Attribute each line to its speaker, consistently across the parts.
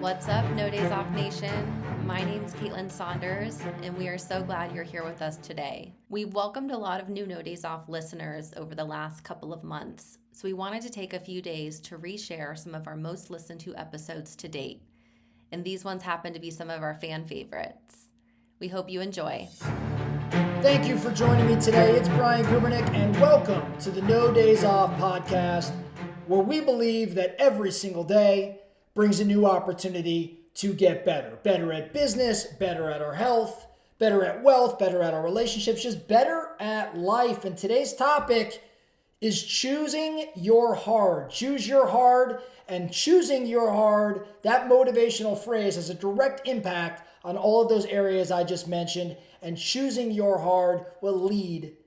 Speaker 1: What's up, No Days Off Nation? My name's Caitlin Saunders, and we are so glad you're here with us today. We've welcomed a lot of new No Days Off listeners over the last couple of months, so we wanted to take a few days to reshare some of our most listened to episodes to date. And these ones happen to be some of our fan favorites. We hope you enjoy.
Speaker 2: Thank you for joining me today. It's Brian Gubernick, and welcome to the No Days Off podcast, where we believe that every single day brings a new opportunity to get better. Better at business, better at our health, better at wealth, better at our relationships, just better at life. And today's topic is choosing your hard. Choose your hard, and choosing your hard, that motivational phrase has a direct impact on all of those areas I just mentioned, and choosing your hard will lead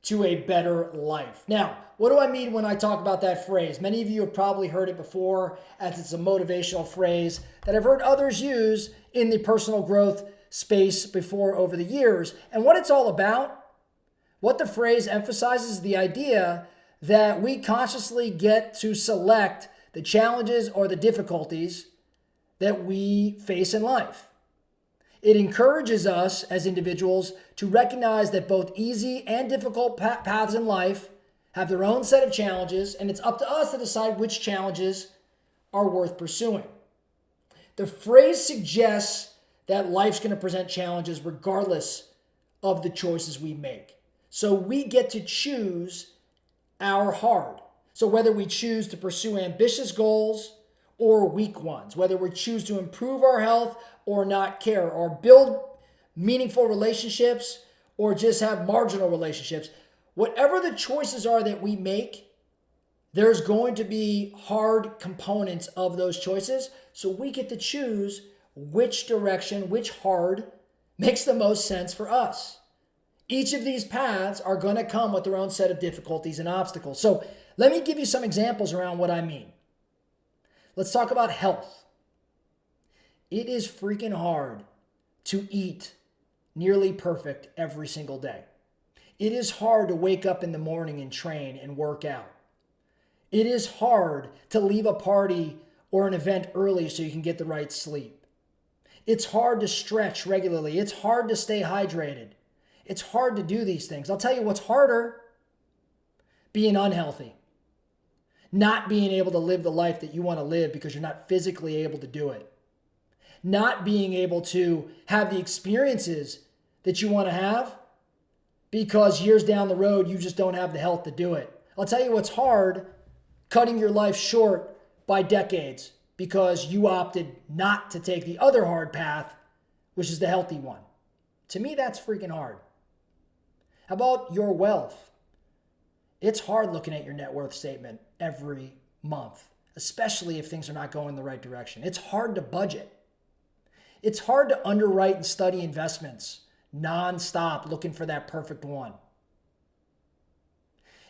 Speaker 2: to a better life. Now, what do I mean when I talk about that phrase? Many of you have probably heard it before, as it's a motivational phrase that I've heard others use in the personal growth space before over the years. And what it's all about, what the phrase emphasizes, is the idea that we consciously get to select the challenges or the difficulties that we face in life. It encourages us as individuals to recognize that both easy and difficult paths in life have their own set of challenges, and it's up to us to decide which challenges are worth pursuing. The phrase suggests that life's going to present challenges regardless of the choices we make. So we get to choose our hard. So whether we choose to pursue ambitious goals or weak ones, whether we choose to improve our health or not care, or build meaningful relationships or just have marginal relationships, whatever the choices are that we make, there's going to be hard components of those choices. So we get to choose which direction, which hard makes the most sense for us. Each of these paths are going to come with their own set of difficulties and obstacles. So let me give you some examples around what I mean. Let's talk about health. It is freaking hard to eat nearly perfect every single day. It is hard to wake up in the morning and train and work out. It is hard to leave a party or an event early so you can get the right sleep. It's hard to stretch regularly. It's hard to stay hydrated. It's hard to do these things. I'll tell you what's harder: being unhealthy. Not being able to live the life that you want to live because you're not physically able to do it. Not being able to have the experiences that you want to have because years down the road you just don't have the health to do it. I'll tell you what's hard: cutting your life short by decades because you opted not to take the other hard path, which is the healthy one. To me, that's freaking hard. How about your wealth? It's hard looking at your net worth statement every month, especially if things are not going the right direction. It's hard to budget. It's hard to underwrite and study investments nonstop looking for that perfect one.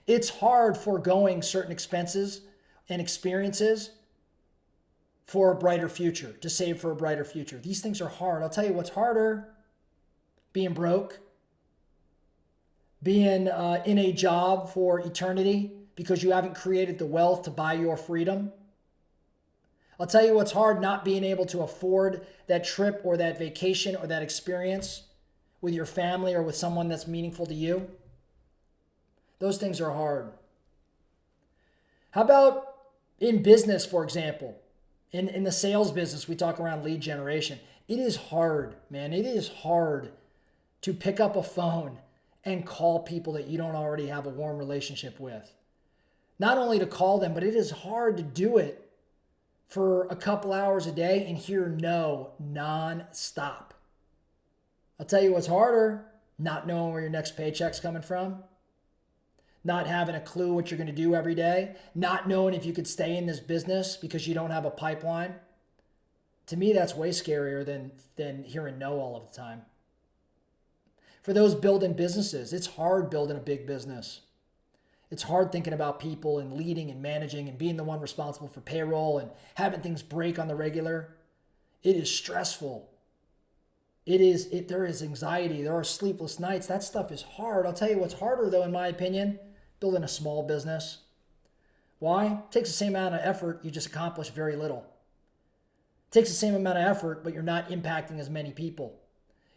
Speaker 2: It's hard foregoing certain expenses and experiences for a brighter future, to save for a brighter future. These things are hard. I'll tell you what's harder: being broke, being in a job for eternity because you haven't created the wealth to buy your freedom. I'll tell you what's hard: not being able to afford that trip or that vacation or that experience with your family or with someone that's meaningful to you. Those things are hard. How about in business, for example? In the sales business, we talk around lead generation. It is hard, man. It is hard to pick up a phone and call people that you don't already have a warm relationship with. Not only to call them, but it is hard to do it for a couple hours a day and hear no non-stop. I'll tell you what's harder: not knowing where your next paycheck's coming from, not having a clue what you're going to do every day, not knowing if you could stay in this business because you don't have a pipeline. To me, that's way scarier than hearing no all of the time. For those building businesses, it's hard building a big business. It's hard thinking about people and leading and managing and being the one responsible for payroll and having things break on the regular. It is stressful. There is anxiety. There are sleepless nights. That stuff is hard. I'll tell you what's harder, though, in my opinion: building a small business. Why? It takes the same amount of effort. You just accomplish very little. takes the same amount of effort, but you're not impacting as many people.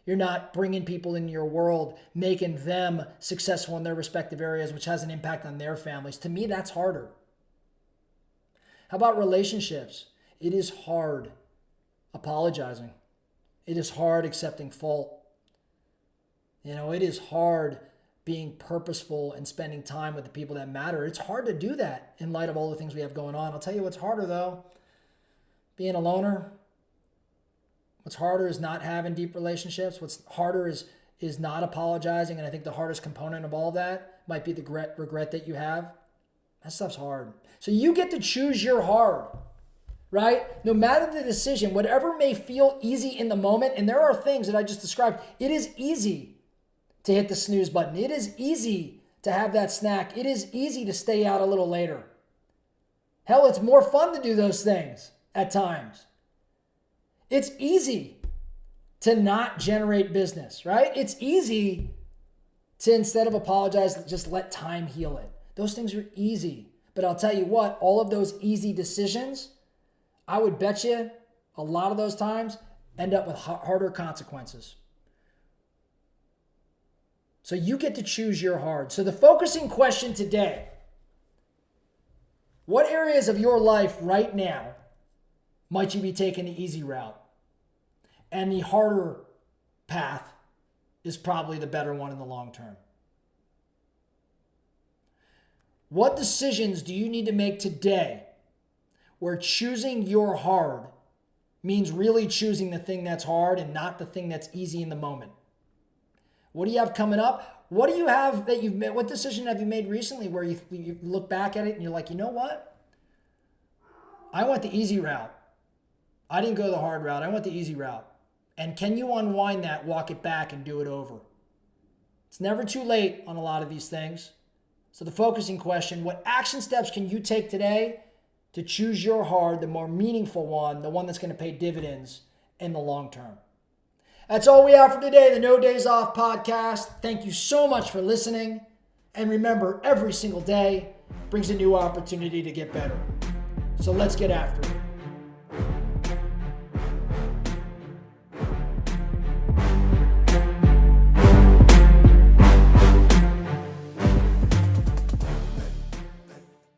Speaker 2: You're not bringing people into your world, making them successful in their respective areas, which has an impact on their families. To me, that's harder. How about relationships? It is hard apologizing. It is hard accepting fault. It is hard being purposeful and spending time with the people that matter. It's hard to do that in light of all the things we have going on. I'll tell you what's harder, though. Being a loner. What's harder is not having deep relationships. What's harder is not apologizing. And I think the hardest component of all that might be the regret that you have. That stuff's hard. So you get to choose your hard, right? No matter the decision, whatever may feel easy in the moment, and there are things that I just described, it is easy to hit the snooze button. It is easy to have that snack. It is easy to stay out a little later. Hell, it's more fun to do those things at times. It's easy to not generate business, right? It's easy to, instead of apologize, just let time heal it. Those things are easy. But I'll tell you what, all of those easy decisions, I would bet you a lot of those times end up with harder consequences. So you get to choose your hard. So the focusing question today, what areas of your life right now might you be taking the easy route? And the harder path is probably the better one in the long term. What decisions do you need to make today where choosing your hard means really choosing the thing that's hard and not the thing that's easy in the moment? What do you have coming up? What do you have that you've made? What decision have you made recently where you look back at it and you're like, you know what? I went the easy route. I didn't go the hard route. I went the easy route. And can you unwind that, walk it back, and do it over? It's never too late on a lot of these things. So the focusing question, what action steps can you take today to choose your hard, the more meaningful one, the one that's going to pay dividends in the long term? That's all we have for today, the No Days Off podcast. Thank you so much for listening. And remember, every single day brings a new opportunity to get better. So let's get after it.